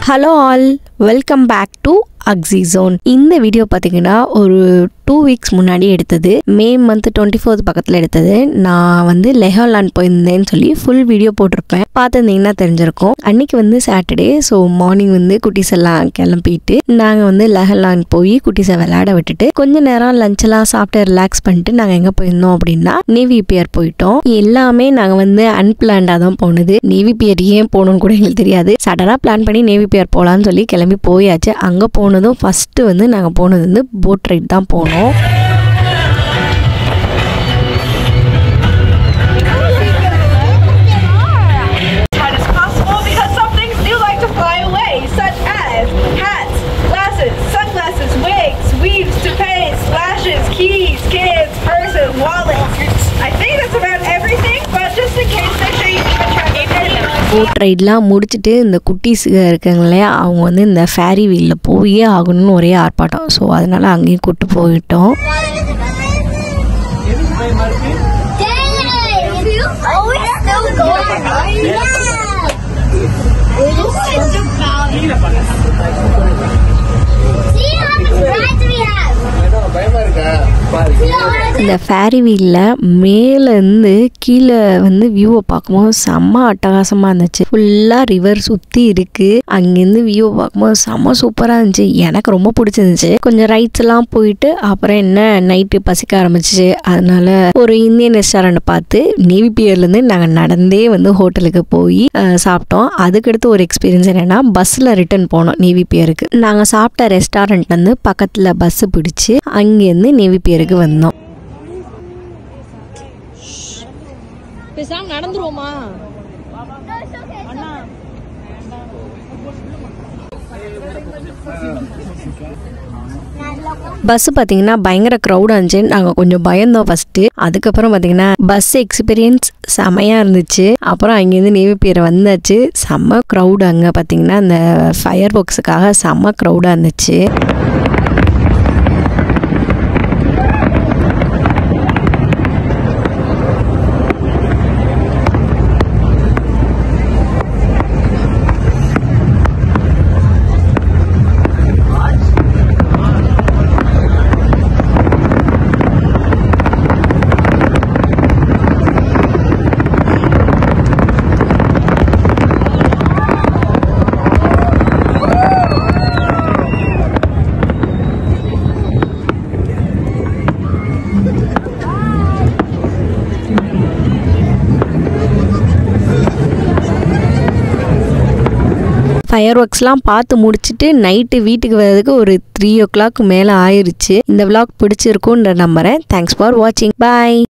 Hello all, welcome back to Axi Zone. இந்த video பார்த்தீங்கன்னா ஒரு 2 weeks முன்னாடி எடுத்தது. மே மந்த் 24th பக்கத்தில் எடுத்தது. நான் வந்து லெஹோலாண்ட் போயிருந்தேன்னு சொல்லி ஃபுல் வீடியோ போட்டிருப்பேன். பார்த்துருந்தீங்கன்னா தெரிஞ்சிருக்கும். அன்னைக்கு வந்து சாட்டர்டே. ஸோ மார்னிங் வந்து குட்டீஸ் எல்லாம் கிளம்பிட்டு நாங்கள் வந்து லெஹோலாண்ட் போய் குட்டீஸை விளையாட விட்டுட்டு கொஞ்ச நேரம் லஞ்செல்லாம் சாப்பிட்டு ரிலாக்ஸ் பண்ணிட்டு நாங்கள் எங்கே போயிருந்தோம் அப்படின்னா நேவி பியர் போயிட்டோம். எல்லாமே நாங்கள் வந்து அன்பிளான்டாக தான் போனது. நேவி பியர் ஏன் போகணும்னு கூட எங்களுக்கு தெரியாது. சடனாக பிளான் பண்ணி நேவி பியர் போகலான்னு சொல்லி கிளம்பி போயாச்சு. அங்கே போனதும் ஃபஸ்ட்டு வந்து நாங்கள் போனது வந்து போட் ரைட் தான் போனோம். போட் ரைட்லாம் முடிச்சுட்டு இந்த குட்டீஸ் இருக்காங்க இல்லையா, அவங்க வந்து இந்த ஃபேரி வீலில் போயே ஆகணும்னு ஒரே ஆர்ப்பாட்டம். ஸோ அதனால் அங்கேயும் கூப்பிட்டு போயிட்டோம். இந்த ஃபேரி வீலில் மேலேருந்து கீழே வந்து வியூவை பார்க்கும்போது செம்ம அட்டகாசமாக இருந்துச்சு. ஃபுல்லாக ரிவர் சுற்றி இருக்குது. அங்கேருந்து வியூவை பார்க்கும்போது செம்ம சூப்பராக இருந்துச்சு. எனக்கு ரொம்ப பிடிச்சிருந்துச்சு. கொஞ்சம் ரைட்ஸ் எல்லாம் போயிட்டு அப்புறம் என்ன நைட்டு பசிக்க ஆரம்பிச்சிச்சு. அதனால ஒரு இந்தியன் ரெஸ்டாரண்ட் பார்த்து நேவி பியர்லேருந்து நாங்கள் நடந்தே வந்து ஹோட்டலுக்கு போய் சாப்பிட்டோம். அதுக்கடுத்து ஒரு எக்ஸ்பீரியன்ஸ் என்னென்னா பஸ்ஸில் ரிட்டர்ன் போனோம் நேவி பியருக்கு. நாங்கள் சாப்பிட்ட ரெஸ்டாரண்ட்லேருந்து பக்கத்தில் பஸ்ஸு பிடிச்சி அங்கேருந்து நேவி பியருக்கு வந்தோம். நடந்துருவோமா? பஸ் பார்த்தீங்கன்னா பயங்கர க்ரௌடாக இருந்துச்சு. நாங்கள் கொஞ்சம் பயந்தோம் ஃபஸ்ட்டு. அதுக்கப்புறம் பார்த்தீங்கன்னா பஸ் எக்ஸ்பீரியன்ஸ் செமையாக இருந்துச்சு. அப்புறம் அங்கேருந்து நேவி பியர் வந்தாச்சு. செம்ம க்ரௌடு. அங்கே பார்த்தீங்கன்னா அந்த ஃபயர் ஒர்க்ஸுக்காக செம்ம க்ரௌடாக இருந்துச்சு. ஃபயர் ஒர்க்ஸ்லாம் பார்த்து முடிச்சுட்டு நைட்டு வீட்டுக்கு வர்றதுக்கு ஒரு 3 o'clock மேலே ஆயிடுச்சு. இந்த vlog பிடிச்சிருக்குன்ற நம்புறேன். தேங்க்ஸ் ஃபார் வாட்சிங். பாய்.